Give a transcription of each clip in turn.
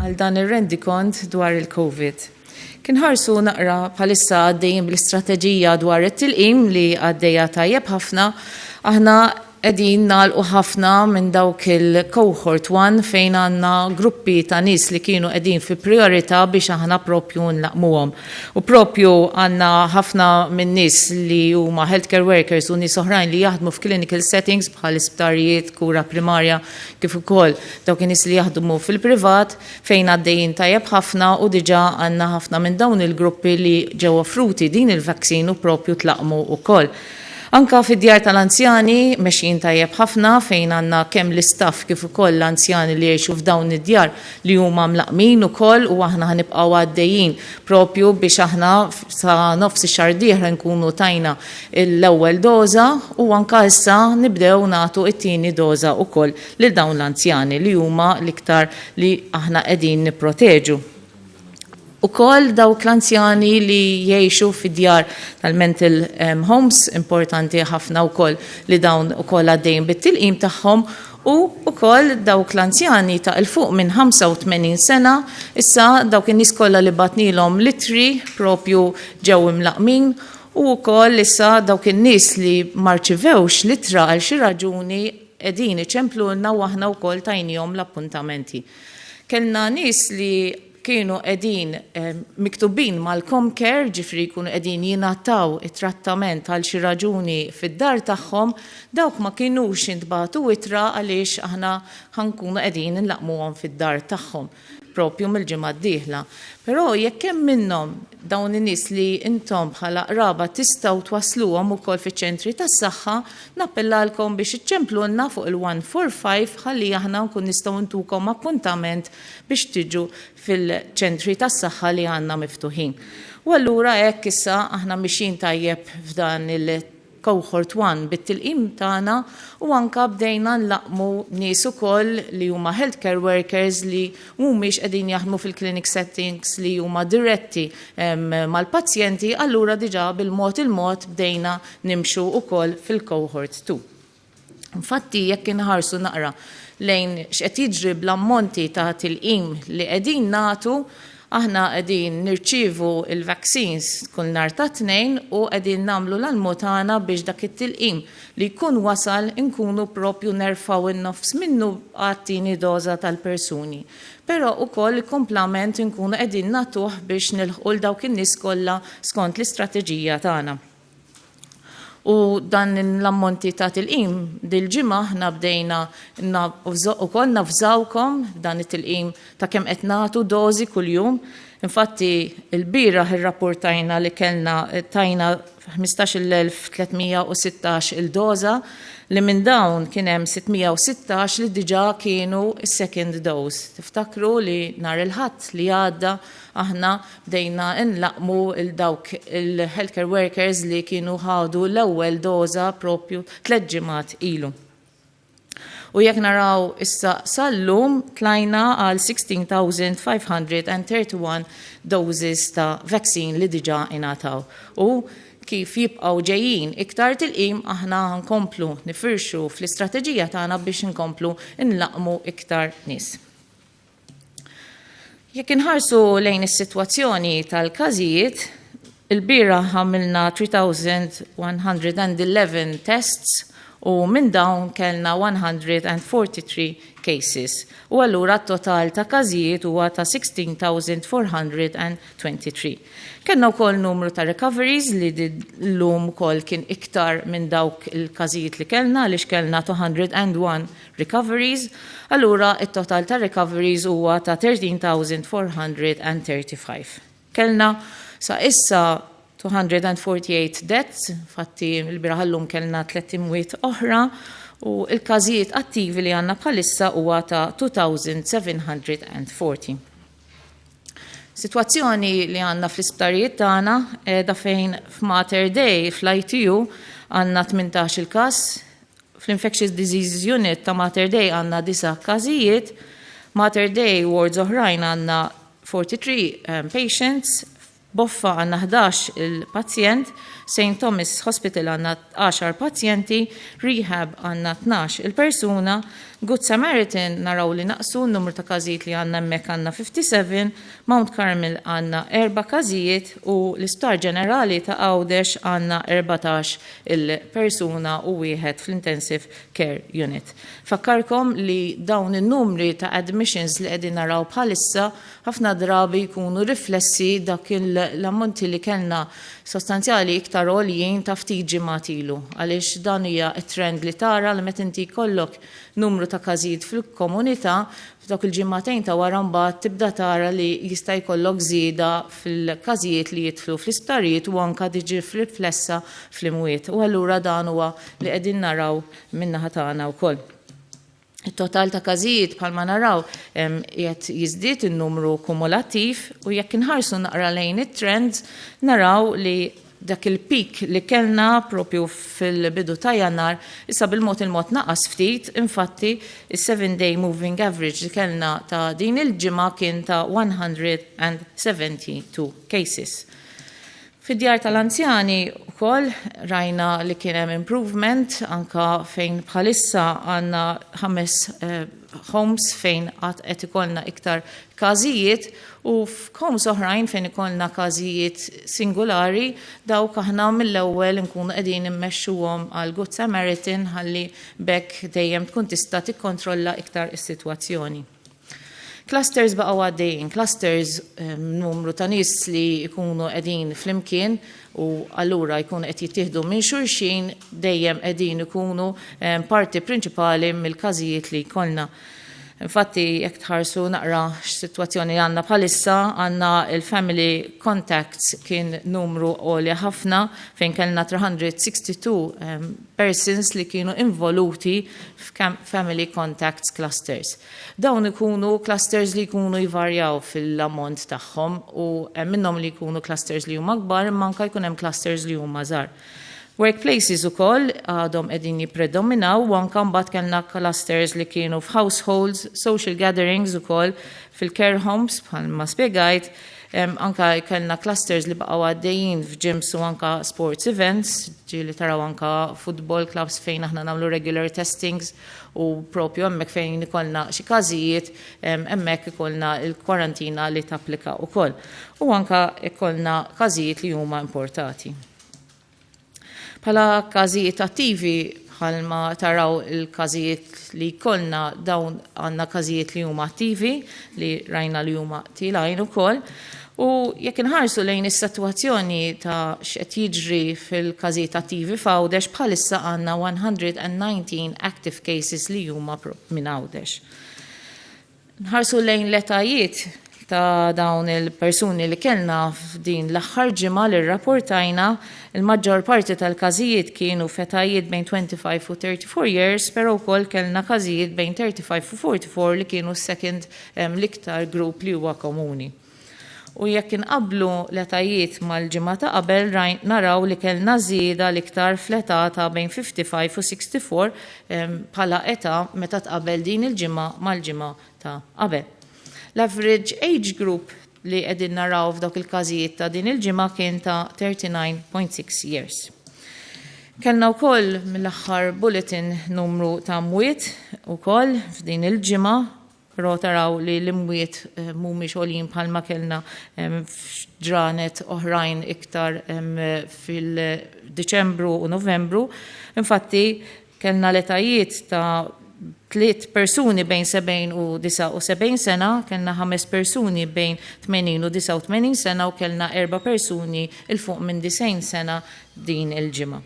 għal dan ir-rendikont dwar il-COVID. Kien ħarsu naqra bħalissa għaddejjin bl-istrateġija dwar it-tilqim li għaddejja tajjeb ħafna, aħna qegħdin nagħlqu ħafna minn dawk il-cohort 1 fejn għandna gruppi ta' nies li kienu qegħdin fi priorità biex aħna propju nlaqmuhom. U propju għandna ħafna minn nies li huma healthcare workers u nies oħrajn li jaħdmu f'clinical settings bħal isptarijiet, kura primarja, kif ukoll dawk in-nies li jaħdmu fil-privat fejn għaddejjin tajjeb ħafna u diġà għandna ħafna minn dawn il-gruppi li ġew offruti din il-vaccine u propju tlaqmu wkoll. Anka fid-djar tal-anzjani mexjin tajjeb ħafna fejn għandna kemm l-istaff kif ukoll l-anzjani li jgħixu f'dawn id-djar li huma mlaqmin ukoll u aħna ħanibqgħu għaddejjin propju biex aħna sa nofs ix-xahar dieħla nkunu tajna l-ewwel doża u anka issa nibdew nagħtu t-tieni doża wkoll lil dawn l-anzjani li huma l-iktar li aħna qegħdin nipproteġu. Ukoll dawk l-anzjani li jgħixu fid-djar tal-mental homes, importanti ħafna wkoll li dawn ukoll għaddejjin bit-tilqim tagħhom u wkoll dawk l-anzjani ta' il-fuq minn 85 sena, issa dawk in-nies kollha li batnilhom litri propju ġew imlaqmin u wkoll issa dawk in-nies li ma rċivewx litra għal xi raġuni qegħdin iċemplulna u aħna wkoll tajnihom l-appuntamenti. Kellna nies li kienu qegħdin miktubin mal-Comcare, ġifri jkunu qegħdin jingħataw it-trattament għal xi raġuni fid-dar tagħhom, dawk ma kinux intbagħtu ittra għaliex aħna ħankunu qegħdin inlaqmuhom fid-dar tagħhom propju mill-ġimgħa d-dieħla. Però jekk hemm minnhom dawn in-nies li intom bħala qraba tistgħu twassluhom ukoll fiċ-ċentri tas-saħħa, nappellalkom biex iċċemplulna fuq il-145 ħalli aħna nkun nistgħu ntukom appuntament biex tiġu fil-ċentri tas-saħħa li għandna miftuħin. U allura hekk issa aħna mixin tajjeb f'dan il-cohort 1 bit-tilqim tagħna u anke bdejna nlaqmu nies ukoll li huma healthcare workers li mhumiex qegħdin jaħdmu fil-clinic settings li huma diretti mal-pazjenti, allura diġà bil-mod bdejna nimxu ukoll fil-cohort 2. Infatti jekk inħarsu naqra lejn x'qed jiġri bl-ammonti ta' tilqim li qegħdin nagħtu, aħna qegħdin nirċievu il-vaccines kull nhar ta' tnejn u qegħdin nagħmlu l-almutana biex dak it-tilqim li jkun wasal inkunu propju nerfgħu in-nofs minnu għat-tieni doża tal-persuni. Però wkoll il-komplament inkunu qegħdin nagħtuh biex nilħqu dawk in-nies kollha skont l-istrateġija tagħna. U dan l-ammonti ta' tilqim dil-ġimgħa aħna bdejna ukoll nafżawkom dan it-tilqim ta' kemm qed nagħtu dożi kuljum. Infatti il-bieraħ irrapportajna li kellna tajna 15,316 il-doża li minn dawn kien hemm 616 li diġà kienu s-second dose. Tiftakru li nhar il-ħadd li għadda aħna bdejna nlaqmu il-dawk il-healthcare workers li kienu ħadu l-ewwel doża propju 3 ġimgħat ilu. U jekk naraw issa sal-lum tlajna għal 16,531 doses ta' vaccine li diġà ingħataw. U kif jibqgħu ġejjin iktar tilqim aħna nkomplu nifirxu fl-istrateġija tagħna biex inkomplu nlaqmu iktar nies. Jekk inħarsu lejn is-sitwazzjoni tal-każijiet, il-bieraħ għamilna 3,111 tests u minn dawn kellna 143 cases. U allura t-total ta' każijiet huwa ta' 16,423. Kellna wkoll numru ta' recoveries li llum ukoll kien iktar minn dawk il-każijiet li kellna għaliex kellna 201 recoveries. Allura it-total ta' recoveries huwa ta' 13,435. Kellna sa issa 248 deaths, fatti il-biraħallum kellna 3 imwiet oħra u il-każijiet attivi li għandna bħalissa huwa ta' 2,740. Situazzjoni li għandna fl-isptarijiet tagħna da fejn f'Mater Dei fl-ITU għandna 18 il-każ, fl-Infectious Diseases Unit ta' Mater Dei għandna 9 każijiet, Mater Dei wards oħrajn għandna 43 patients, Boffa għandna 11 il-pazjent, St. Thomas Hospital għandna 10 pazjenti, Rehab għandna 12 il-persuna, Good Samaritan naraw li naqsu n-numru ta' każijiet li għandna hemmhekk għandna 57, Mount Carmel għandna 4 każijiet u l-Isptar Ġenerali ta' Għawdex għandna 14 il-persuna u wieħed fl-Intensive Care Unit. Fakkarkom li dawn in-numri ta' admissions li qegħdin naraw bħalissa ħafna drabi jkunu riflessi dak l-ammonti li kellna sostanzjali iktar għoljien ta' ftit ġimgħat ilu. Għaliex dan hija trend li tara li meta inti jkollok numru ta' każijiet fil-komunità, f'dak il-ġimgħatejn ta' wara mbagħad tibda tara li jista' jkollok żieda fil-każijiet li jidħlu fl-isptarijiet u anke tiġi riflessa fl-imwiet. U allura dan huwa li qegħdin naraw min-naħa tagħna wkoll. Il-total ta' każijiet bħalma naraw qed jiżdied in-numru kumulattiv u jekk inħarsu naqra lejn it-trends naraw li dak il-pik li kellna propju fil-bidu ta' Jannar issa bil-mod naqas ftit, infatti is-7-day moving average li kellna ta' din il-ġimgħa kien ta' 172 cases. Fid-djar tal-anzjani wkoll rajna li kien hemm improvement anka fejn bħalissa għandna 5 homes fejn qed ikollna iktar każijiet u f'homes oħrajn fejn ikollna każijiet singolari dawk aħna mill-ewwel nkunu qegħdin immexxuhom għal Good Samaritan ħalli bekk dejjem tkun tista' tikkontrolla iktar is-sitwazzjoni. Clusters baqgħu għaddejjin, clusters numru ta' nies li jkunu qegħdin flimkien u allura jkunu qed jittieħdu minn xulxin dejjem qegħdin ikunu parti prinċipali mill-każijiet li jkollna. Infatti, jekk tħarsu naqra x-sitwazzjoni għandna bħalissa, għandna il-family contacts kien numru għolja ħafna fejn kellna 362 persons li kienu involuti f'family contacts clusters. Dawn ikunu clusters li jkunu jvarjaw fil-ammont tagħhom u minnhom li jkunu clusters li huma kbar imma anke jkun hemm clusters li huma żgħar. Workplaces ukoll għadhom qegħdin jippredominaw u anke mbagħad kellna clusters li kienu f'households, social gatherings ukoll fil-care homes bħalma spjegajt, anke kellna clusters li baqgħu għaddejjin f'gyms u anke sports events, ġieli taraw anke football clubs fejn aħna nagħmlu regular testings u propju hemmhekk fejn ikollna xi każijiet hemmhekk ikollna l-kwarantina li tapplika wkoll. U anke ikollna każijiet li huma importati. Bħala każijiet attivi bħalma taraw il-każijiet li jkollna dawn għandna każijiet li huma attivi li rajna li huma tilajn ukoll. U jekk inħarsu lejn is-sitwazzjoni ta' x'qed jiġri fil-każijiet attivi f'Għawdex bħalissa għandna 119 active cases li huma minn Għawdex. Nħarsu lejn l-etajiet ta' dawn il-persuni li kellna f'din l-aħħar ġimgħa li rrapportajna, il-maġġor parti tal-każijiet kienu f'etajiet bejn 25 u 34 years, però wkoll kellna każijiet bejn 35 u 44 li kienu second l-iktar grupp li huwa komuni. U jekk inqablu l-etajiet mal-ġimgħa ta' qabel naraw li kellna żieda l-iktar fl-età ta' bejn 55 u 64 bħala età meta tqabel din il-ġimgħa mal-ġimgħa ta' qabel. L-average age group li qegħdin naraw f'dawk il-każijiet ta' din il-ġimgħa kien ta' 39.6 years. Kellna wkoll mill-aħħar bulletin numru ta' mwiet ukoll f'din il-ġimgħa, però taraw li l-imwiet mhumiex għoljin bħalma kellna f'ġranet oħrajn iktar fil-Diċembru u Novembru. Infatti kellna l-etajiet ta' 3 persuni bejn 70 u 79 sena, kellna 5 persuni bejn 80 u 89 sena u kellna 4 persuni il-fuq minn 90 sena din il-ġimgħa.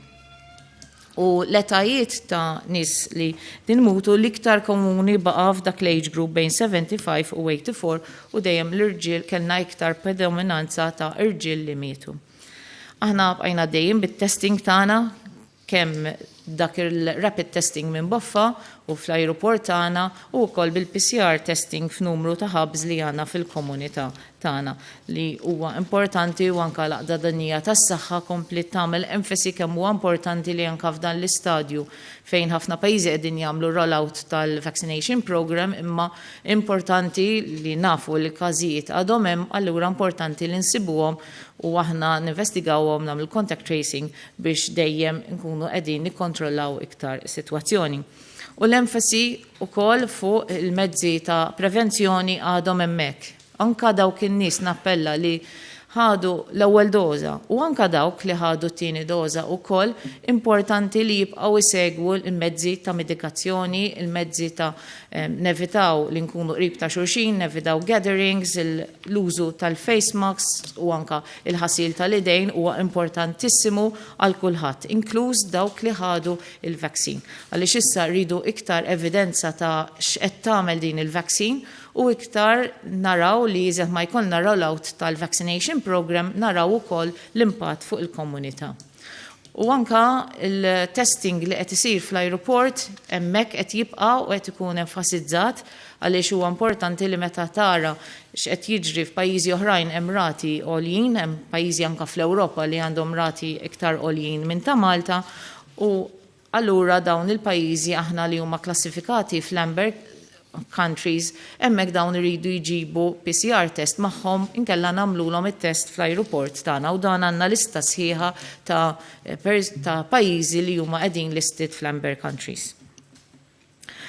U l-etajiet ta' nies li dinmutu l-iktar komuni baqa' f'dak l-age group bejn 75 u 84 u dejjem l-irġiel kellna iktar predominanza ta' irġiel li mietu. Aħna bqajna dejjem bit-testing tagħna kemm dak il-rapid testing minn Boffa u fl-ajruport tagħna u wkoll bil-PCR testing f'numru ta' hubs li għandna fil-komunità tagħna li huwa importanti u anke l-qdadanija tas-saħħa kompli tagħmel enfasi kemm huwa importanti li anke f'dan l-istadju fejn ħafna pajjiżi qegħdin jagħmlu rollout tal-vaccination program imma importanti li nafu li każijiet għadhom hemm allura importanti li nsibuhom u aħna ninvestigawhom nagħmlu contact tracing biex dejjem nkunu qegħdin nikkontrollaw iktar is-sitwazzjoni. U l-enfasi wkoll fuq il-mezzi ta' prevenzjoni għadhom hemmhekk. Anka dawk in-nies nappella li ħadu l-ewwel doża u anka dawk li ħadu t-tieni doża wkoll importanti li jibqgħu jsegwu l-mezzi ta' medikazzjoni, il-mezzi ta' nevitaw li nkunu qrib ta' xulxin, nevitaw gatherings, l-użu tal-face masks u anka il-ħasil tal-idejn huwa importantissimu għal kulħadd, inkluż dawk li ħadu il-vaccine. Għaliex issa rridu iktar evidenza ta' x'qed tagħmel din il-vaccine u iktar naraw li jizet ma jkollna rollout tal-vaccination program naraw ukoll l-impatt fuq il-komunità. U anka il-testing li qed isir fl-ajruport hemmhekk qed jibqa' u qed ikun enfasizzat għaliex huwa importanti li meta tara x'qed jiġri f'pajjiżi oħrajn hemm rati għoljin, hemm pajjiżi anke fl-Ewropa li għandhom rati iktar għoljin minn ta' Malta u allura dawn il-pajjiżi aħna li huma klassifikati fl-amber countries, hemmhekk dawn iridu jġibu PCR test magħhom inkella nagħmluhom it-test fl-ajruport tagħna u dan għandna lista sħiħa ta' pajjiżi li huma qegħdin listed fl-amber countries.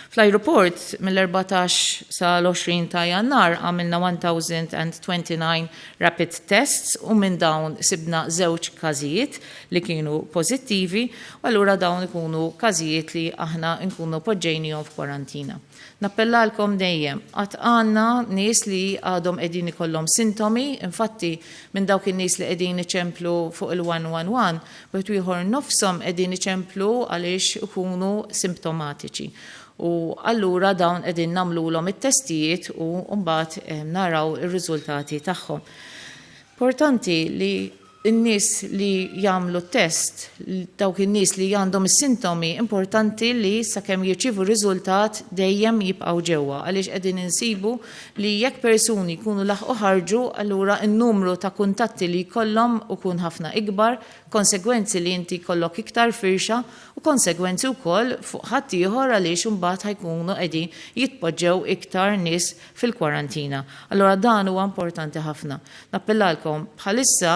Fl-ajruport mill-14 sal-20 ta' Jannar għamilna 1029 rapid tests u minn dawn sibna 2 każijiet li kienu pożittivi u allura dawn ikunu każijiet li aħna nkunu poġġejnihom f'kwarantina. Nappellalkom dejjem, għat għanna nies li għadhom qegħdin ikollhom sintomi, infatti minn dawk in-nies li qegħdin iċemplu fuq il-111, bħet ieħor nofshom qegħdin iċemplu għaliex ikunu simptomatiċi. U allura dawn qegħdin nagħmluhom it-testijiet u mbagħad naraw ir-riżultati tagħhom. Importanti li n-nies li jagħmlu test, dawk in-nies li għandhom is-sintomi, importanti li sakemm jirċievu riżultat dejjem jibqgħu ġewwa għaliex qegħdin insibu li jekk persuni jkunu laħqu ħarġu allura n-numru ta' kuntatti li jkollhom ikun ħafna ikbar, konsegwenzi li inti jkollok iktar firxa u konsegwenzi wkoll fuq ħadd ieħor għaliex imbagħad ħajkunu qegħdin jitpoġġew iktar nies fil-kwarantina. Allura dan huwa importanti ħafna. Nappellalkom bħalissa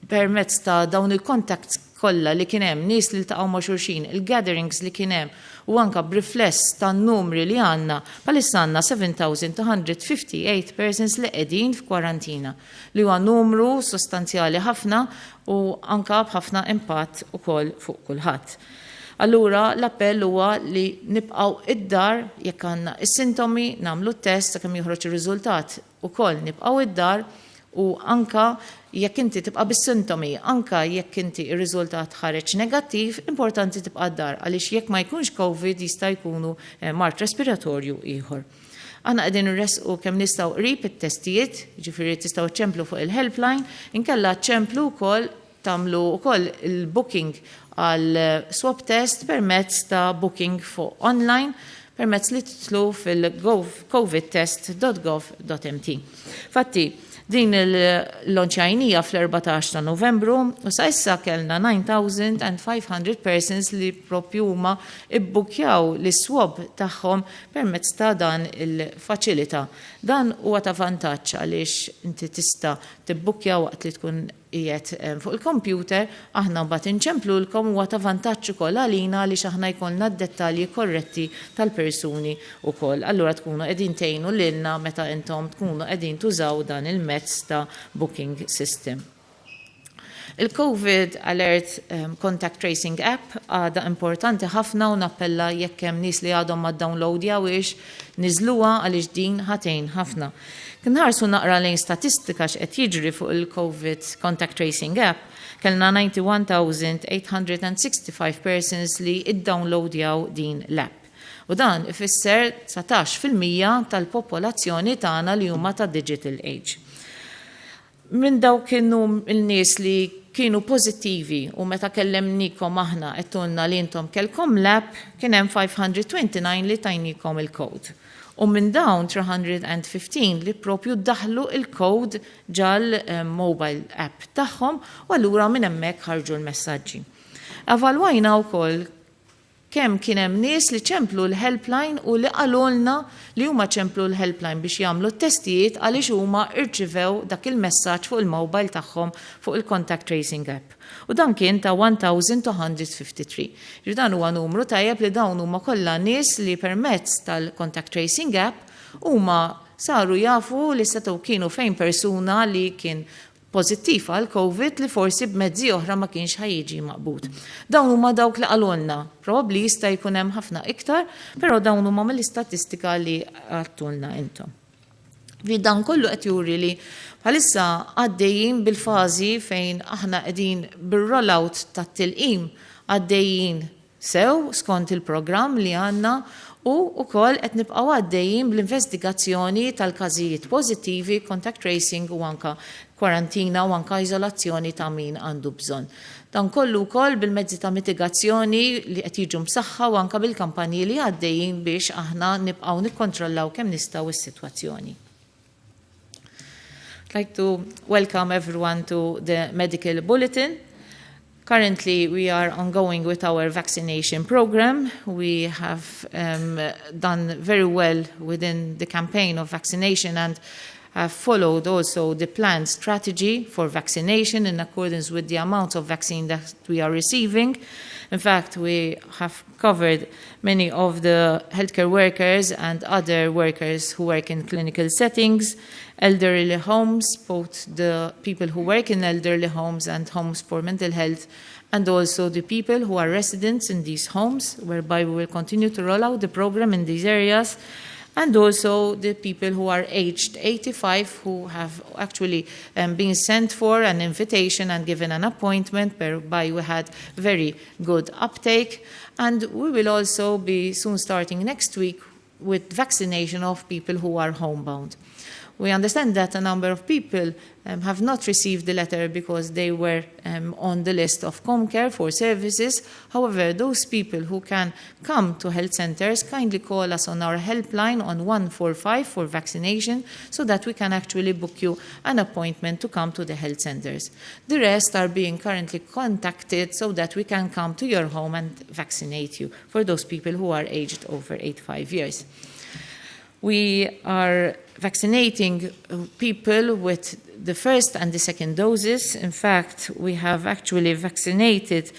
permezz ta' dawn il-contacts kollha li kien hemm nies li ltaqgħu ma' xulxin, il-gatherings li kien hemm u anke b'rifless tan-numri li għandna bħalissa għandna 7,258 persons li qegħdin f'kwarantina li huwa numru sostanzjali ħafna u anke b'ħafna impatt ukoll fuq kulħadd. Allura l-appell huwa li nibqgħu id-dar jekk għandna is-sintomi nagħmlu t-test sakemm joħroġ ir-riżultat ukoll nibqgħu id-dar u anka jekk inti tibqa' bis-sintomi, anka jekk inti ir-riżultat ħareġ negattiv, importanti tibqa' d-dar għaliex jekk ma jkunx COVID jista' jkunu mart respiratorju ieħor. Aħna qegħdin irresqu kemm nistgħu qrib it-testijiet, jiġifieri tistgħu ċemplu fuq il-helpline, inkella ċemplu wkoll tagħmlu wkoll il-booking għal swab test permezz ta' booking fuq online permezz li titlu fil-covidtest.gov.mt. Fatti, din il-lonċajnija fl-14 ta' Novembru u sa' issa kellna 9,500 persons li propju huma ibbukjaw l-swab tagħhom permezz ta' dan il-faċilità. Dan huwa ta' vantaġġ għaliex inti tista' tibbukja waqt li tkun qiegħed fuq il-computer, aħna mbagħad inċemplulkom huwa ta' vantaġġ ukoll għalina għaliex aħna jkollna d-dettalji korretti tal-persuni wkoll. Allura tkunu qegħdin tgħinu lilna meta intom tkunu qegħdin tużaw dan il-mezz ta' booking system. Il-COVID Alert Contact Tracing App għada importanti ħafna u nappella jekk hemm nies li għadhom ma downloadjawiex niżluha għaliex din ħatejn ħafna. Kien ħarsu naqra lejn statistika x'qed jiġri fuq il-COVID Contact Tracing App, kellna 91,865 persons li id-downloadjaw din l-app. U dan ifisser 19% tal-popolazzjoni tagħna li huma ta' digital age. Minn daw kienu il-nies li kienu pozittivi u meta kellemnikom aħna għettulna li intom kelkom lab kien hemm 529 li tajnikom il-kod. U minn dawn 315 li propju daħlu il-kod ġal-mobile app tagħhom u allura minn hemmhekk ħarġu l-messaġġi. Evalwajna wkoll kemm kien hemm nies li ċemplu l-helpline u li qalulna li huma ċemplu l-helpline biex jagħmlu t-testijiet għaliex huma rċivew dak il-messaġġ fuq il-mobile tagħhom fuq il-contact tracing app. U dan kien ta' 1253. Dan huwa numru tajjeb li dawn huma kollha nies li permezz tal-contact tracing app huma saru jafu li setgħu kienu fejn persuna li kien pozittiv għal COVID li forsi b'mezzi oħra ma kienx ħajjiġi maqbud. Dawn huma dawk li qalulna, probabbli jista' jkun hemm ħafna iktar, però dawn huma mill-istatistika li għattulna intom. Vi dan kollu qed juri li bħalissa għaddejjin bil-fażi fejn aħna qegħdin bir-rollout tat-tilqim għaddejjin sew skont il-programm li għandna u wkoll qed nibqgħu għaddejjin bl-investigazzjoni tal-każijiet pożittivi, contact tracing u anka kwarantina u anka iżolazzjoni ta' min għandu bżonn. Dan kollu wkoll bil-mezzi ta' mitigazzjoni li qed jiġu msaħħa u anka bil-kampanji li għaddejjin biex aħna nibqgħu nikkontrollaw kemm nistgħu is-sitwazzjoni. I'd like to welcome everyone to the medical bulletin. Currently, we are ongoing with our vaccination program. We have done very well within the campaign of vaccination and have followed also the planned strategy for vaccination in accordance with the amount of vaccine that we are receiving. In fact, we have covered many of the healthcare workers and other workers who work in clinical settings, elderly homes, both the people who work in elderly homes and homes for mental health, and also the people who are residents in these homes, whereby we will continue to roll out the program in these areas, and also the people who are aged 85 who have actually been sent for an invitation and given an appointment, whereby we had very good uptake. And we will also be soon starting next week with vaccination of people who are homebound. We understand that a number of people have not received the letter because they were on the list of ComCare for services. However, those people who can come to health centers kindly call us on our helpline on 145 for vaccination so that we can actually book you an appointment to come to the health centers. The rest are being currently contacted so that we can come to your home and vaccinate you for those people who are aged over 85 years. We are vaccinating people with the first and the second doses. In fact, we have actually vaccinated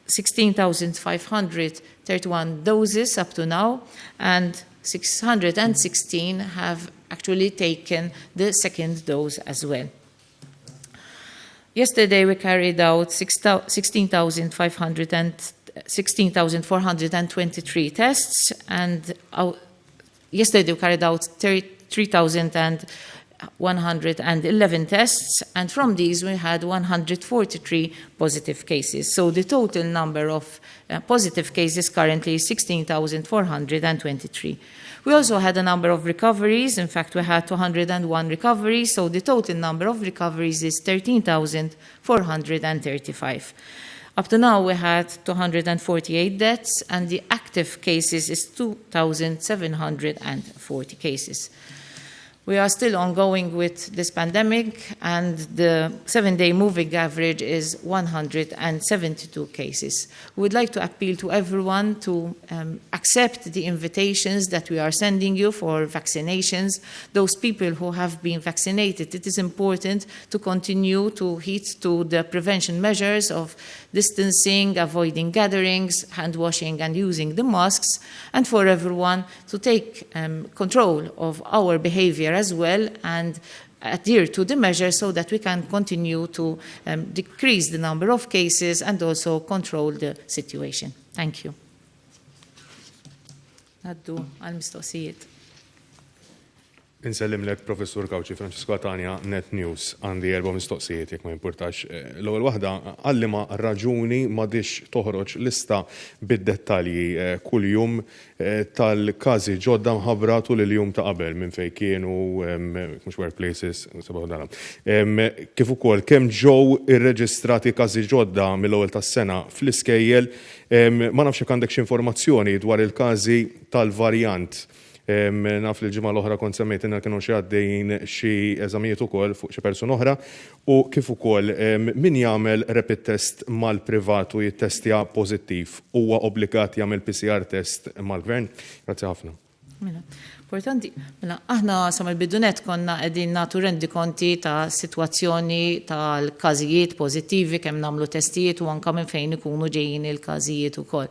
16,531 doses up to now, and 616 have actually taken the second dose as well. Yesterday, we carried out 16,423 tests, and yesterday we carried out 3,111 tests, and from these we had 143 positive cases. So the total number of positive cases currently is 16,423. We also had a number of recoveries. In fact, we had 201 recoveries, so the total number of recoveries is 13,435. Up to now, we had 248 deaths, and the active cases is 2,740 cases. We are still ongoing with this pandemic, and the 7-day moving average is 172 cases. We would like to appeal to everyone to accept the invitations that we are sending you for vaccinations. Those people who have been vaccinated, it is important to continue to heed to the prevention measures of distancing, avoiding gatherings, hand washing and using the masks, and for everyone to take control of our behavior as well and adhere to the measures so that we can continue to decrease the number of cases and also control the situation. Thank you. Naddu għal-mistoqsijiet. Insellimlek Professur Gawċi Franċisco Tanja Net News għandi 4 mistoqsijiet jekk ma jimpurtax. L-ewwel waħda għallima raġuni m'għadix toħroġ lista bid-dettalji kuljum tal-każi ġodda mħabbra tul il-jum ta' qabel minn fejn kienu mhux workplaces kif ukoll kemm ġew irreġistrati każi ġodda mill-ewwel tas-sena fl-iskejjel ma nafx jekk għandek xi informazzjoni dwar il-każi tal-varjant. Naf li l-ġimgħa l-oħra kont semmejtilna kienu xi għaddejjin xi eżamijiet ukoll fuq xi persuna oħra u kif ukoll min jagħmel rapid test mal-privat u jittestja pożittiv huwa obbligat jagħmel PCR test mal-gvern. Grazzi ħafna. Importanti, aħna sa mill-bidunet konna qegħdin nagħtu rendikonti ta' sitwazzjoni tal-każijiet pożittivi kemm nagħmlu testijiet u anke minn fejn ikunu ġejjin il-każijiet ukoll.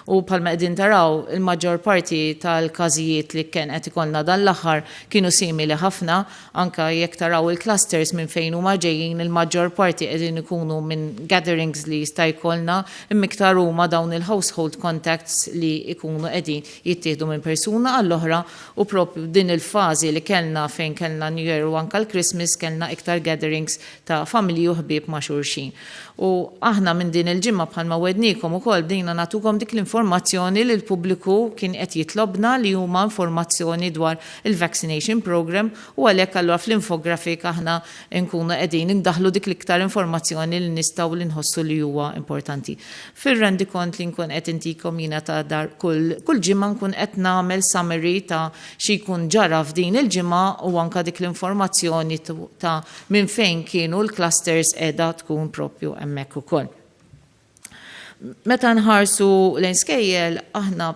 U bħalma qegħdin taraw il-maġġor parti tal-każijiet li kien qed ikollna dan l-aħħar kienu simili ħafna, anke jekk taraw il-clusters minn fejn huma ġejjin il-maġġor parti qegħdin ikunu minn gatherings li jista' jkollna immiktar huma dawn il-household contacts li ikunu qegħdin jittieħdu minn persuna għall-oħra u propju din il-fażi li kellna fejn kellna New Year u anke l-Christmas kellna iktar gatherings ta' familji u ħbieb ma' xulxin. U aħna minn din il-ġimma bħalma wednikom ukoll bdejna nagħtukom dik l-informazzjoni li l-pubbliku kien qed jitlobna li huma informazzjoni dwar il-vaccination program u għalhekk allura fl-infografik aħna nkunu qegħdin indaħlu dik l-iktar informazzjoni li nistgħu li nħossu li huwa importanti. Fir-rendikont li nkun qed intikom jiena ta' dar kull ġimma nkun qed nagħmel summary ta' xi jkun ġara f'din il-ġimgħa u anke dik l-informazzjoni ta' minn fejn kienu l-clusters qiegħda tkun proprju hemmhekk ukoll. Meta nħarsu l-iskejjel aħna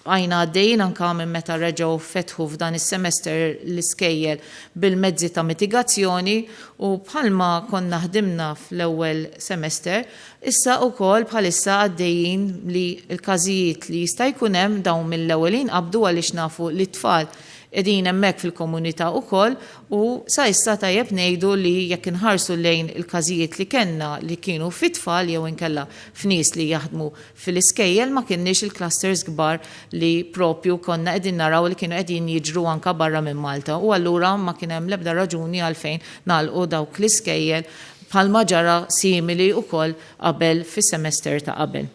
għajna għaddejjin anke minn meta reġgħu fetħu f'dan is-semester l-iskejjel bil-mezzi ta' mitigazzjoni u bħalma konna ħdimna fl-ewwel semester, issa wkoll bħalissa għaddejjin li l-każijiet li jista' jkun hemm dawn mill-ewwel inqabdu għaliex nafu li t-tfal qegħdin hemmhekk fil-komunità wkoll u sa issa tajjeb ngħidu li jekk inħarsu lejn il-każijiet li kellna li kienu fit-tfal jew inkella f'nies li jaħdmu fil-iskejjel ma kienniex il-clusters kbar li propju konna qegħdin naraw li kienu qegħdin jiġru anke barra minn Malta u allura ma kien hemm l-ebda raġuni għalfejn nagħlqu dawk l-iskejjel bħalma ġara simili wkoll qabel fis-semester ta' qabel.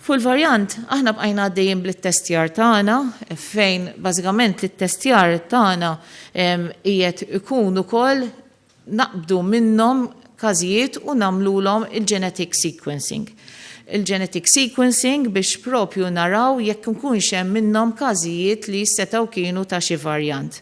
Full varjant, aħna bqajna għaddejjin blit-testjar tagħna fejn bażikament it-testjar tagħna qiegħed ikun ukoll naqbdu minnhom każijiet u nagħmluhom il-genetic sequencing. Il-genetic sequencing biex propju naraw jekk nkunx hemm minnhom każijiet li setgħu kienu ta' xi varjant.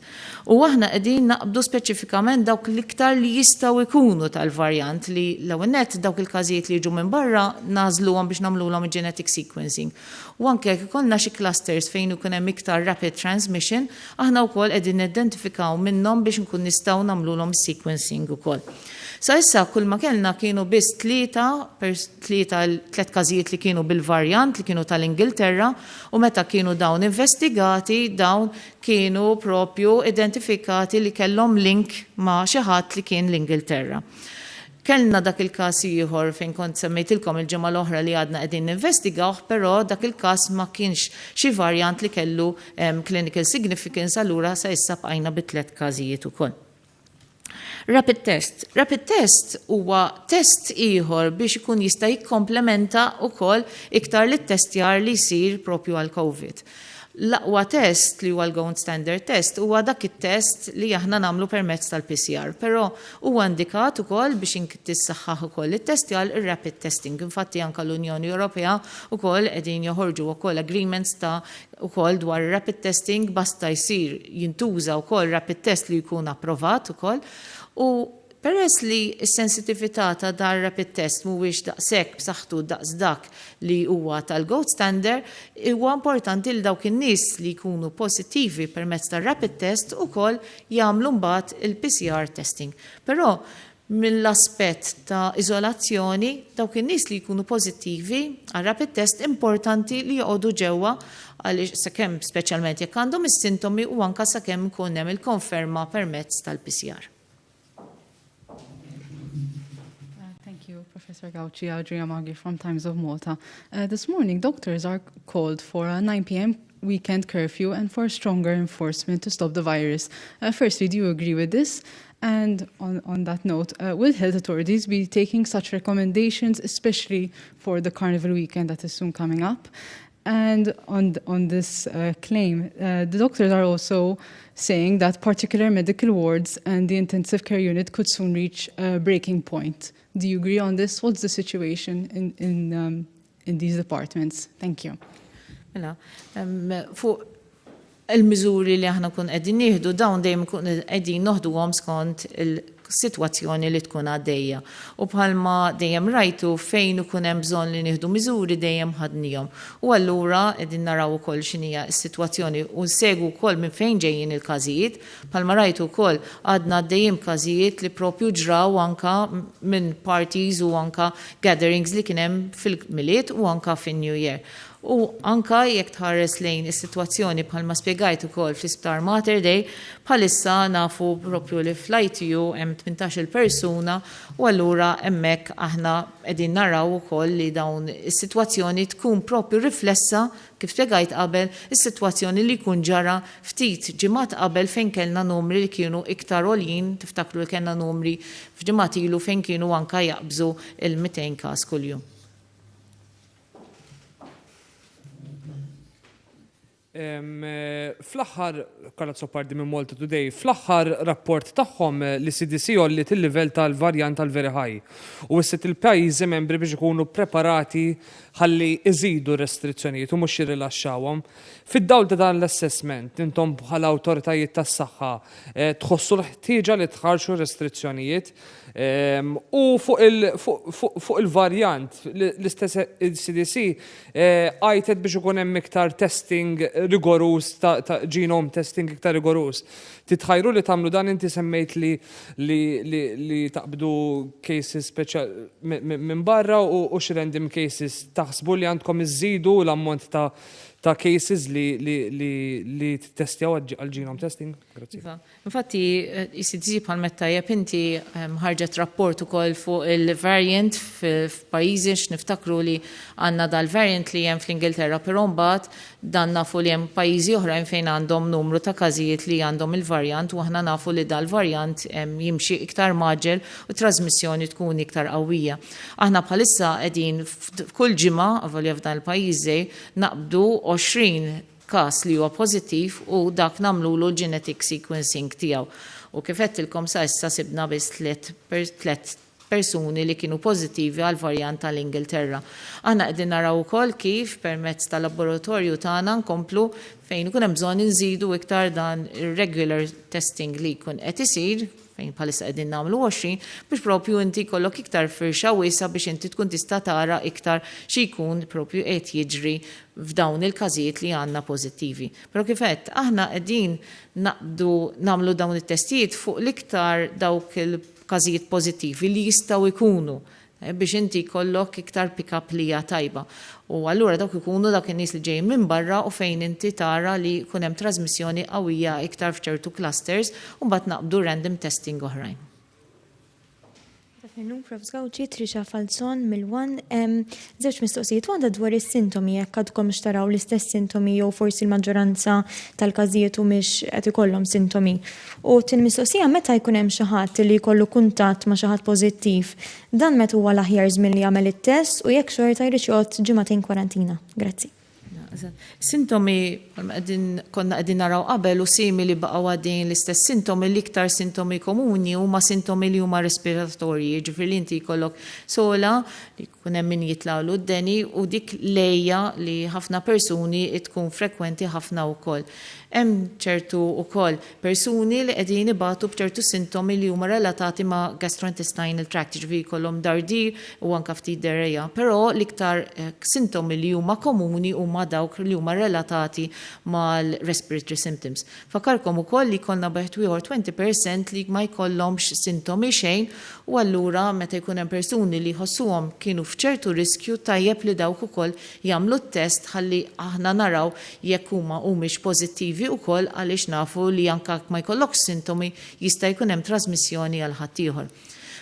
U aħna qegħdin naqbdu speċifikament dawk l-iktar li jistgħu jkunu tal-varjant li l-ewwel nett dawk il-każijiet li jiġu minn barra nażluhom biex nagħmluhom il-genetic sequencing. U anke jekk ikollna xi clusters fejn ikun hemm iktar rapid transmission, aħna wkoll qegħdin nidentifikaw minnhom biex nkun nistgħu nagħmluhom sequencing ukoll. Sa issa kull ma kellna kienu biss tliet każijiet li kienu bil-varjant li kienu tal-Ingilterra u meta kienu dawn investigati dawn kienu propju identifikati li kellhom link ma' xi ħadd li kien l-Ingilterra. Kellna dak il-każ ieħor fejn kont semmejtilkom il-ġimgħa l-oħra li għadna qegħdin ninvestigawh, però dak il-każ ma kienx xi varjant li kellu clinical significance allura sa issa bqajna bit-tliet każijiet ukoll. Rapid test. Rapid test huwa test ieħor biex ikun jista' jikkomplementa wkoll iktar lit-testjar li jsir propju għal COVID. L-aqwa test li huwa l-gold standard test huwa dak it-test li aħna nagħmlu permezz tal-PCR, però huwa indikat ukoll biex tissaħħaħ ukoll it-testjar ir-rapid testing. Infatti anke l-Unjoni Ewropea ukoll qegħdin joħorġu wkoll agreements ta' ukoll dwar rapid testing basta jsir jintuża wkoll rapid test li jkun approvat ukoll. U peress li s-sensitività ta' dar rapid test mhuwiex daqshekk b'saħħtu daqs dak li huwa tal-gold standard, huwa importanti li dawk in-nies li jkunu pożittivi permezz tar-rapid test ukoll jagħmlu mbagħad il-PCR testing. Però mill-aspett ta' iżolazzjoni dawk in-nies li jkunu pożittivi għal rapid test importanti li joqogħdu ġewwa għaliex sakemm speċjalment jekk għandhom is-sintomi u anke sakemm ikun hemm il-konferma permezz tal-PCR. Professor Gawci, Adria Maggi from Times of Malta. This morning, doctors are called for a 9 p.m. weekend curfew and for stronger enforcement to stop the virus. Firstly, do you agree with this? And on that note, will health authorities be taking such recommendations, especially for the Carnival weekend that is soon coming up? And on this claim, the doctors are also saying that particular medical wards and the intensive care unit could soon reach a breaking point. Do you agree on this? What's the situation in these departments? Thank you. Fuq il-miżuri li aħna kun qegħdin nieħdu dawn dejjem kun qegħdin noħduhom skont il-sitwazzjoni li tkun għaddejja. U bħalma dejjem rajtu fejn ikun hemm bżonn li nieħdu miżuri dejjem ħadnihom. U allura qegħdin naraw ukoll x'inhija s-sitwazzjoni u nsegwu wkoll minn fejn ġejjin il-każijiet. Bħalma rajtu wkoll għadna għaddejjem każijiet li propju ġraw anka minn parties u anka gatherings li kien hemm fil-miliet u anka fin-New Year. U anka jekk tħares lejn is-sitwazzjoni bħalma spjegajt ukoll fl-Isptar Mater Dei, bħalissa nafu propju li fl-ITU hemm 18-il persuna u allura hemmhekk aħna qegħdin naraw ukoll li dawn is-sitwazzjoni tkun propju riflessa kif spjegajt qabel is-sitwazzjoni li jkun ġara ftit ġimgħat qabel fejn kellna numri li kienu iktar għoljin, tiftakru li kellna numri f'ġimgħat ilu fejn kienu anka jaqbżu il-200 każ kuljum. Fl-aħħar, Karazzo Pardi minn Malta Today, fl-aħħar rapport tagħhom li CDC jollit il-livell tal-varjant tal-very high. U wisset il-pajjiżi membri biex ikunu preparati ħalli iżidu restrizzjonijiet u mhux jirrilaxxawhom. Fid-dawl ta' dan l-assessment, intom bħala awtoritajiet tas-saħħa tħossu l-ħtieġa li tħarxu restrizzjonijiet u fuq il-varjant l-istess CDC għajtet biex ikun hemm iktar testing rigorus ta' genome testing iktar rigorus. Titħajru li tagħmlu dan inti semmejt li taqbdu cases speċjal minn barra u xi random cases taħsbu li għandkom iżidu l-ammont ta' cases li testjaw għal-genome testing? Grazie. Infatti, ICDC bħal mettajjeb inti ħarġet rapport ukoll fuq il-variant f'pajjiżi x'niftakru li għandna dal-variant li hemm fl-Ingilterra, però mbagħad dan nafu li hemm pajjiżi oħrajn fejn għandhom numru ta' każijiet li għandhom il-varjant u aħna nafu li dal-varjant jimxi iktar maġġel u trasmissjoni tkun iktar qawwija. Aħna bħalissa qegħdin f'kull ġimgħa avolja f'dan il-pajjiżi naqbdu 20 każ li huwa pożittiv u dak nagħmlulu l-genetic sequencing tiegħu. U kif qedtilkom sa issa sibna biss 3 persuni li kienu pożittivi għal varjant tal-Ingilterra. Aħna qegħdin naraw ukoll kif permezz tal-laboratorju tagħna nkomplu fejn ikun hemm bżonn inżidu iktar dan ir-regular testing li jkun qed isir fejn bħalissa qegħdin nagħmlu 20 biex propju inti jkollok iktar firxa wiesa biex inti tkun tista' tara iktar xi jkun propju qed jiġri f'dawn il-każijiet li għandna pożittivi. Però kif qed aħna qegħdin nagħmlu dawn it-testijiet fuq l-iktar dawk il-każijiet pożittivi li jistgħu jkunu biex inti jkollok iktar pick-up li hija tajba. U allura dawk ikunu dak in-nies li ġejjin minn barra u fejn inti tara li jkun hemm trasmissjoni qawwija iktar f'ċertu clusters u mbagħad naqbdu random testing oħrajn. Num Prof. Gawċi, Trisha Falzon, Milwan, żewġ mistoqsijiet waħda dwar is-sintomi jekk għadkom xtaraw l-istess sintomi jew forsi l-maġġoranza tal-każijiet u mhix qed ikollhom sintomi. U tin mistoqsija meta jkun hemm xi ħadd li jkollu kuntatt ma' xi ħadd pożittiv, dan meta huwa l-aħjar żmien li jagħmel it-test u jekk xorta jrid joqgħod ġimagħtejn kwarantina. Grazzi. Sintomi, konna qegħdin naraw qabel u simili baqgħu għaddejjin l-istess sintomi, l-iktar sintomi komuni huma sintomi li huma respiratorji, ġifieri li inti jkollok sola li jkun hemm min jitlawlu d-deni u dik lejja li ħafna persuni tkun frekwenti ħafna wkoll. Hemm ċertu wkoll persuni li qegħdin ibatu b'ċertu sintomi li huma relatati ma' gastrointestinal tract, ġifieri jkollhom dardir u anke ftit derejja, però l-iktar sintomi li huma komuni huma dawk li huma relatati mal-respiratory symptoms. Fakarkom ukoll li jkollna beħt ieħor 20% li ma jkollhomx sintomi xejn u allura meta jkun hemm persuni li jħossuhom kienu f'ċertu riskju tajjeb li dawk ukoll jagħmlu t-test ħalli aħna naraw jekk huma humiex pożittivi ukoll għaliex nafu li anke ma jkollokx sintomi jista' jkun hemm trasmissjoni għal ħadd ieħor.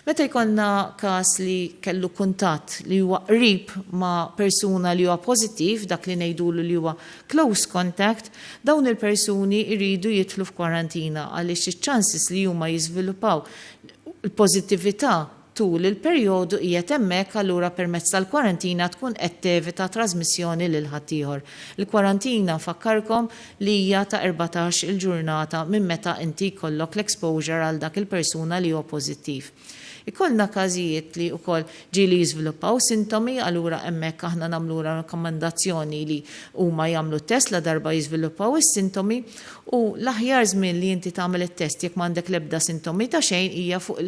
Meta jkollna każ li kellu kuntatt li huwa qrib ma' persuna li huwa pożittiv, dak li ngħidulu li huwa close contact, dawn il-persuni jridu jidħlu f'kwarantina għaliex iċ-chances li huma jiżviluppaw il-pożittività tul il-perjodu qiegħed hemmhekk allura permezz tal-kwarantina tkun qed tevita trasmissjoni lil ħaddieħor. Il-kwarantina fakkarkom li hija ta' 14 il-ġurnata minn meta inti jkollok l-exposure għal dak il-persuna li huwa pożittiv. Ikollna każijiet li wkoll ġieli jiżviluppaw sintomi, allura hemmhekk aħna nagħmlu rakkomandazzjoni li huma jagħmlu test la darba jiżviluppaw is-sintomi u l-aħjar żmien li inti tagħmel it-test jekk m'għandek l-ebda sintomi ta' xejn hija fuq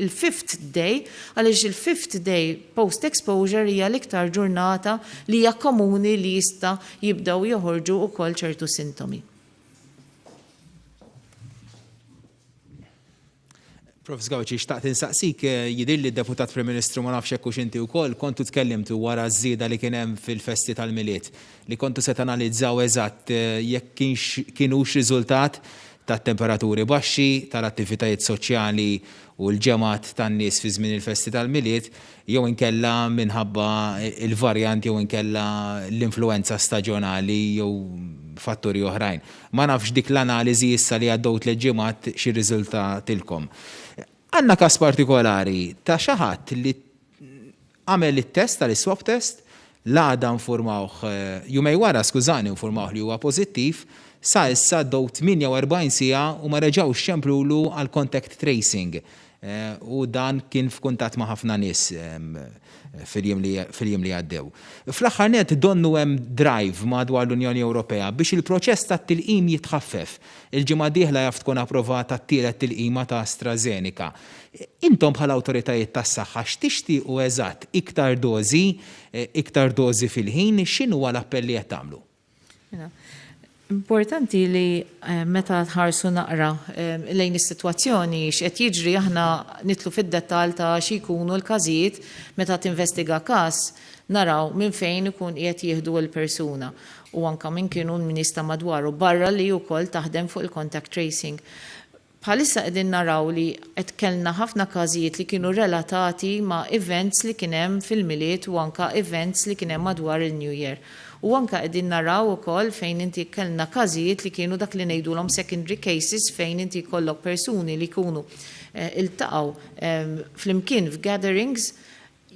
il-fifth day, għaliex il-fifth day post exposure hija l-iktar ġurnata li hija komuni li jista' jibdew joħorġu wkoll ċertu sintomi. Prof. Gawċi, xtaqt insaqsik jidir li d-deputat Prim Ministru ma nafx hekk inti wkoll kontu tkellimtu wara żieda li kien hemm fil-festi tal-miliet li kontu se tanalizzaw eżatt jekk kienux riżultat tat-temperaturi baxxi, tal-attivitajiet soċjali u l-ġemat tan-nies fi żmien il-festi tal-miliet jew inkella minħabba il-varjant jew inkella l-influenza staġjonali jew fatturi oħrajn. Ma nafx dik l-analiżi issa li għaddew tliet ġimgħat xi riżultatilkom. Għandna każ partikolari ta' xi ħadd li għamel it-test tal-swab test l-għada informawh jumej wara skużani informawh li huwa pożittiv sa issa ddew 48 siegħa u ma reġgħux xemplulu għal contact tracing u dan kien f'kuntatt ma' ħafna nies fil-jiem li għaddew. Fl-aħħar net donnu hemm drive madwar l-Unjoni Ewropea biex il-proċess tat-tilqim jitħaffef. Il-ġimgħa dieħla jaf tkun approvata t-tielet tilqima ta' AstraZeneca. Intom bħala awtoritajiet tas-saħħa x'tixtiequ eżatt iktar dożi fil-ħin, x'inhu l-appell li qed tagħmlu? Importanti li meta tħarsu naqra lejn is-sitwazzjoni x'qed jiġri aħna nitlu fid-dettall ta' xi jkunu l-każijiet meta tinvestiga każ naraw minn fejn ikun qiegħed jieħdu l-persuna u anke minn kienu l-Minista madwaru barra li wkoll taħdem fuq il-contact tracing. Bħalissa qegħdin naraw li qed kellna ħafna każijiet li kienu relatati ma' events li kien hemm fil-miliet u anke events li kien hemm madwar il-New Year. U anka qegħdin naraw ukoll fejn inti kellna każijiet li kienu dak li ngħidulhom secondary cases fejn inti jkollok persuni li jkunu iltaqgħu flimkien f'gatherings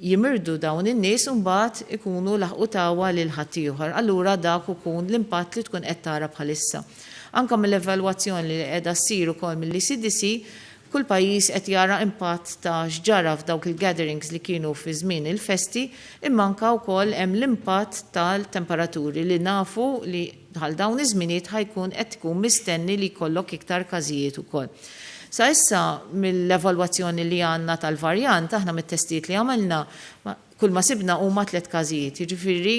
jimirdu dawn in-nies u mbagħad ikunu laħqu tawa lil ħaddieħor. Allura dak ukun l-impatt li tkun qed tara bħalissa. Anka mill-evalwazzjoni li qiegħda ssir ukoll mill-ECDC kull pajjiż qed jara impatt ta' x'ġara f'dawk il-gatherings li kienu fi żmien il-festi, imma anke wkoll hemm l-impatt tal-temperaturi li nafu li bħal dawn iż-żminijiet ħajkun qed tkun mistenni li jkollok iktar każijiet ukoll. Sa issa mill-evalwazzjoni li għandna tal-varjant aħna mit-testijiet li għamilna kull ma sibna huma 3 każijiet, jiġifieri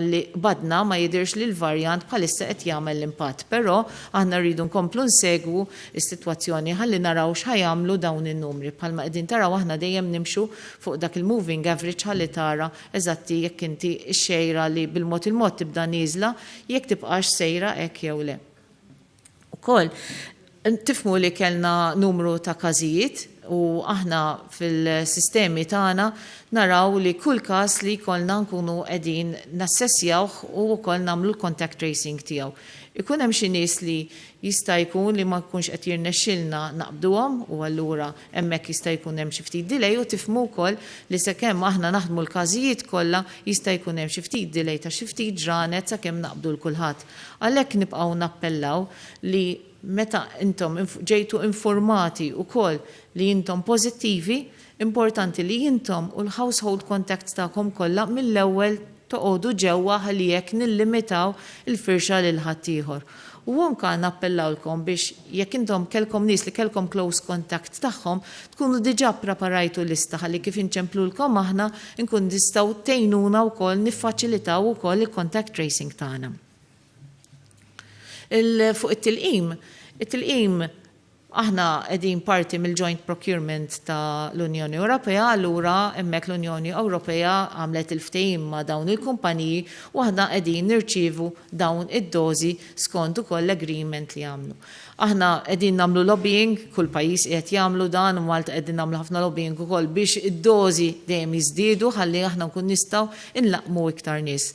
li badna ma jidirx li l-varjant bħalissa qed jagħmel l-impatt, però aħna rridu nkomplu nsegwu s-sitwazzjoni ħalli naraw x'ħajamlu dawn in-numri. Bħalma qegħdin taraw aħna dejjem nimxu fuq dak il-moving average ħalli tara eżatti jekk inti x-xejra li bil-mod il-mod tibda nieżla jekk tibqax sejra hekk jew le. Ukoll tifhmu li kellna numru ta' każijiet u aħna fil-sistemi tagħna naraw li kull każ li jkollna nkunu qegħdin nassessjawh u wkoll nagħmlu l-contact tracing tiegħu. Ikun hemm xi nies li jista' jkun li ma jkunx qed jirnexxilna naqbduhom u allura hemmhekk jista' jkun hemm xi ftit delay u tifhmu wkoll li sakemm aħna naħdmu l-każijiet kollha jista' jkun hemm xi ftit delay ta' xi ftit ġranet sakemm naqbdu l kulħadd. Għalhekk nibqgħu nappellaw li meta intom ġejtu informati wkoll li intom pożittivi, importanti li intom u l-household contacts tagħkom kollha mill-ewwel toqgħodu ġewwa ħalli jekk nillimitaw il-firxa lil ħaddieħor. U anke nappellawlkom biex jekk intom kellkom nies li kellkom close contact tagħhom tkunu diġà preparajtu lista ħalli kif inċemplulkom aħna nkun nistgħu tgħinuna wkoll niffaċilitaw ukoll il-contact tracing tagħna. Fuq it-tilqim Aħna qegħdin parti mill-Joint Procurement ta' l-Unjoni Ewropea, allura hemmhekk l-Unjoni Ewropea għamlet il-ftehim ma' dawn il-kumpaniji u aħna qegħdin nirċievu dawn id-dożi skont ukoll l-agreement li għamlu. Aħna qegħdin nagħmlu lobbying, kull pajjiż qed jagħmlu dan, u Malta qegħdin nagħmlu ħafna lobbying ukoll biex id-dożi dejjem jiżdiedu ħalli aħna nkun nistgħu inlaqmu iktar nies.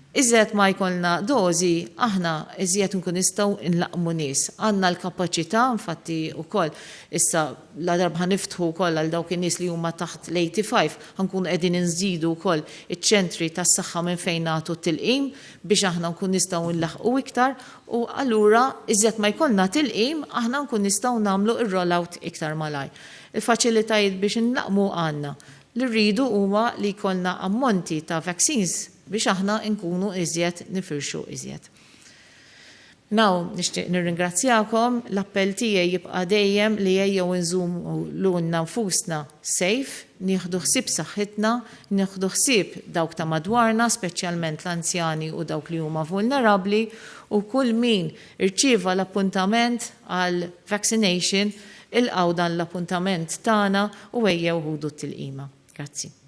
Iżjed ma jkollna dożi, aħna iżjed nkun nistgħu inlaqmu nies. Għandna l-kapaċità, infatti wkoll issa la darba niftħu wkoll għal dawk in-nies li huma taħt l-85 ħankunu qegħdin inżidu wkoll iċ-ċentri tas-saħħa minn fejn nagħtu tilqim biex aħna nkun nistgħu nlaħqu iktar u allura iżjed ma jkollna tilqim aħna nkun nistgħu nagħmlu ir-rollout iktar malaj. Il-faċilitajiet biex inlaqmu għandna. Li rridu huwa li jkollna ammonti ta' vaccines biex aħna nkunu iżjed nifirxu iżjed. Now, nixtieq nirringrazzjakom, l-appell tiegħi jibqa' dejjem li ejjew inżumu lulna nfusna safe, nieħdu ħsieb saħħitna, nieħdu ħsieb dawk ta' madwarna, speċjalment l-anzjani u dawk li huma vulnerabbli, u kull min irċieva l-appuntament għal vaccination ilqgħu dan l-appuntament tagħna u ejjew ħudu t-tilqima. Grazzi.